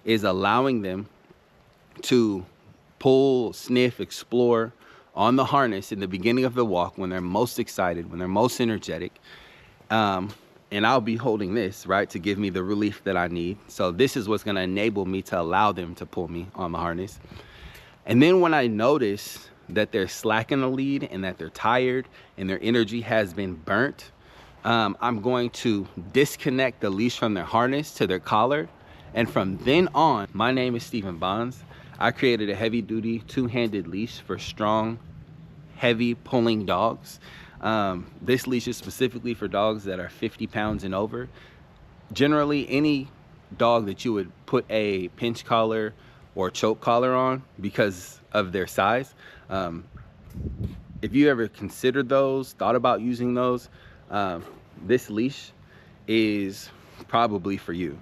is allowing them to pull, sniff, explore on the harness in the beginning of the walk when they're most excited, when they're most energetic. And I'll be holding this, right, to give me the relief that I need. So this is what's gonna enable me to allow them to pull me on the harness. And then when I notice that they're slacking the lead and that they're tired and their energy has been burnt, I'm going to disconnect the leash from their harness to their collar. And from then on, my name is Stephen Bonds. I created a heavy duty two-handed leash for strong, heavy pulling dogs. This leash is specifically for dogs that are 50 pounds and over. Generally, any dog that you would put a pinch collar or choke collar on because of their size, if you ever considered those, thought about using those, this leash is probably for you.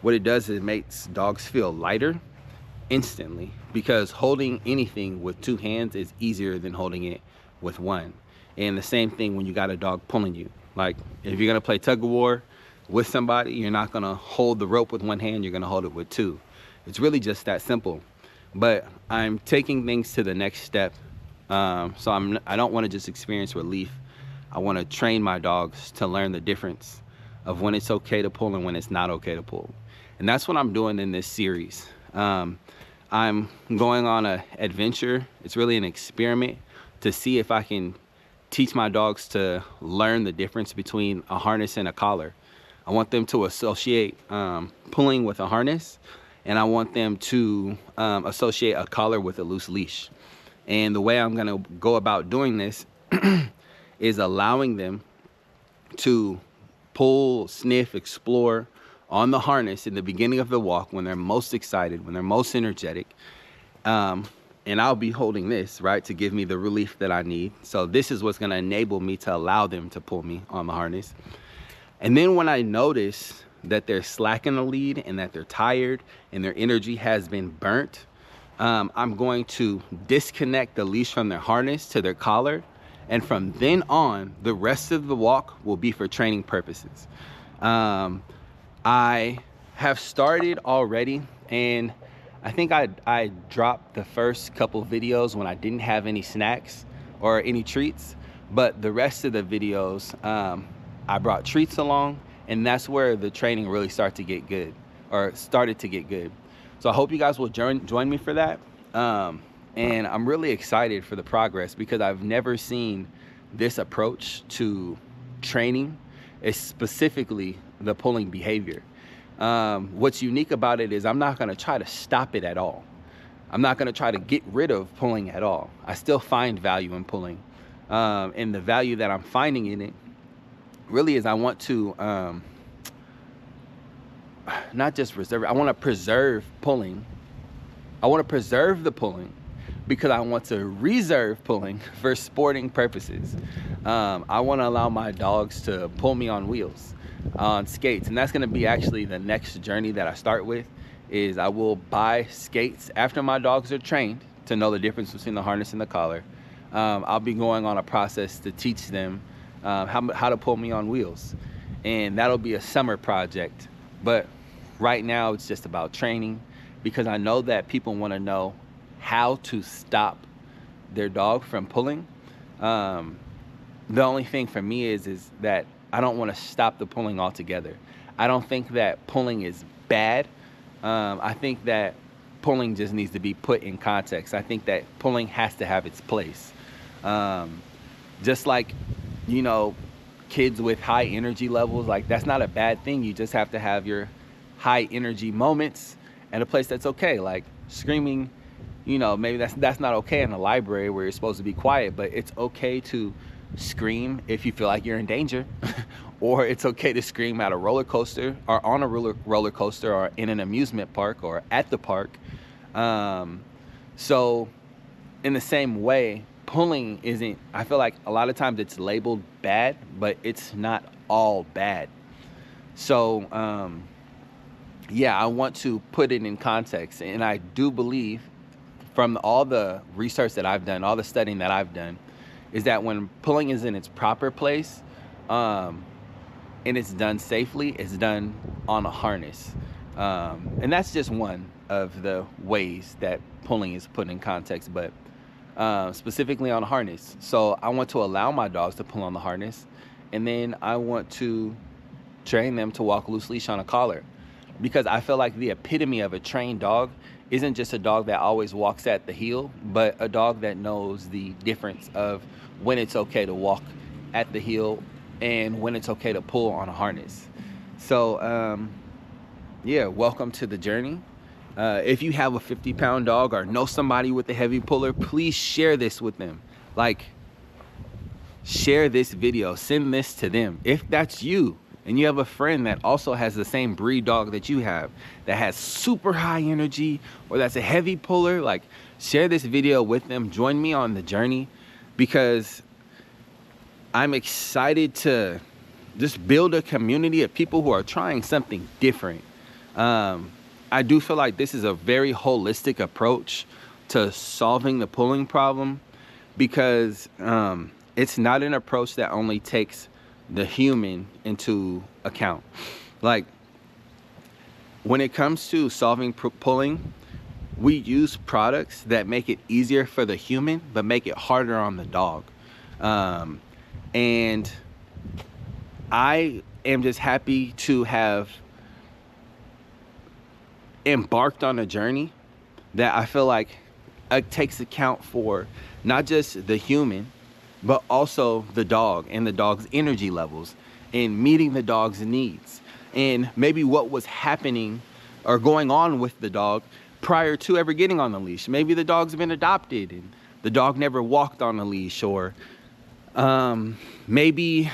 What it does is it makes dogs feel lighter instantly, because holding anything with two hands is easier than holding it with one. And the same thing when you got a dog pulling you. Like if you're gonna play tug of war with somebody, you're not gonna hold the rope with one hand, you're gonna hold it with two. It's really just that simple. But I'm taking things to the next step. So I don't wanna just experience relief. I wanna train my dogs to learn the difference of when it's okay to pull and when it's not okay to pull. And that's what I'm doing in this series. I'm going on an adventure. It's really an experiment to see if I can teach my dogs to learn the difference between a harness and a collar. I want them to associate pulling with a harness, and I want them to associate a collar with a loose leash. And the way I'm gonna go about doing this is allowing them to pull, sniff, explore on the harness in the beginning of the walk when they're most excited, when they're most energetic. And I'll be holding this, right, to give me the relief that I need. So this is what's gonna enable me to allow them to pull me on the harness. And then when I notice that they're slacking the lead and that they're tired and their energy has been burnt, I'm going to disconnect the leash from their harness to their collar. And from then on, the rest of the walk will be for training purposes. I have started already, and I think I dropped the first couple videos when I didn't have any snacks or any treats, but the rest of the videos, I brought treats along, and that's where the training really started to get good. So I hope you guys will join me for that. And I'm really excited for the progress because I've never seen this approach to training, specifically the pulling behavior. What's unique about it is I'm not gonna try to stop it at all. I'm not gonna try to get rid of pulling at all. I still find value in pulling. And the value that I'm finding in it really is I want to not just reserve, I wanna preserve pulling. I wanna preserve the pulling because I want to reserve pulling for sporting purposes. I wanna allow my dogs to pull me on wheels, on skates, and that's gonna be actually the next journey that I start with. Is I will buy skates after my dogs are trained to know the difference between the harness and the collar. I'll be going on a process to teach them how to pull me on wheels, and that'll be a summer project. But right now it's just about training, because I know that people want to know how to stop their dog from pulling. The only thing for me is that I don't want to stop the pulling altogether. I don't think that pulling is bad. I think that pulling just needs to be put in context. I think that pulling has to have its place. Just like, you know, kids with high energy levels, like that's not a bad thing. You just have to have your high energy moments and a place that's okay. Like screaming, you know, maybe that's not okay in a library where you're supposed to be quiet, but it's okay to scream if you feel like you're in danger. Or it's okay to scream at a roller coaster, or on a roller coaster, or in an amusement park, or at the park. So in the same way, pulling isn't, I feel like a lot of times it's labeled bad, but it's not all bad. So yeah, I want to put it in context. And I do believe from all the research that I've done, all the studying that I've done, is that when pulling is in its proper place, and it's done safely, it's done on a harness. And that's just one of the ways that pulling is put in context, but specifically on a harness. So I want to allow my dogs to pull on the harness, and then I want to train them to walk loose leash on a collar, because I feel like the epitome of a trained dog isn't just a dog that always walks at the heel, but a dog that knows the difference of when it's okay to walk at the heel and when it's okay to pull on a harness. So yeah, welcome to the journey. If you have a 50-pound dog or know somebody with a heavy puller, please share this with them. Like, share this video, send this to them. If that's you and you have a friend that also has the same breed dog that you have, that has super high energy or that's a heavy puller, like, share this video with them. Join me on the journey, because I'm excited to just build a community of people who are trying something different. I do feel like this is a very holistic approach to solving the pulling problem, because it's not an approach that only takes the human into account. Like, when it comes to solving pulling, we use products that make it easier for the human but make it harder on the dog. And I am just happy to have embarked on a journey that I feel like takes account for not just the human, but also the dog and the dog's energy levels, and meeting the dog's needs, and maybe what was happening or going on with the dog prior to ever getting on the leash. Maybe the dog's been adopted and the dog never walked on a leash, or maybe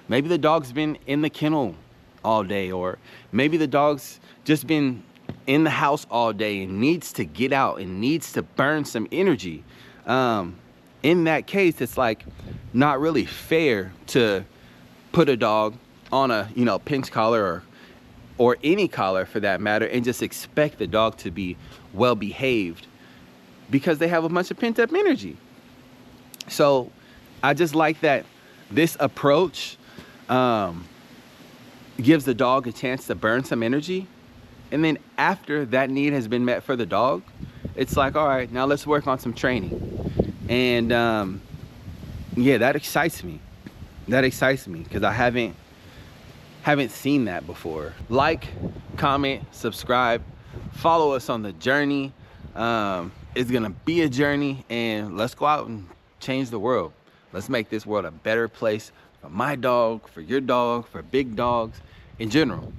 the dog's been in the kennel all day, or maybe the dog's just been in the house all day and needs to get out and needs to burn some energy. In that case, it's like not really fair to put a dog on a, pinch collar or any collar for that matter, and just expect the dog to be well behaved because they have a bunch of pent up energy. So I just like that this approach gives the dog a chance to burn some energy. And then after that need has been met for the dog, it's like, all right, now let's work on some training. And yeah, that excites me. That excites me because I haven't seen that before. Like, comment, subscribe, follow us on the journey. It's gonna be a journey, and let's go out and change the world. Let's make this world a better place for my dog, for your dog, for big dogs in general.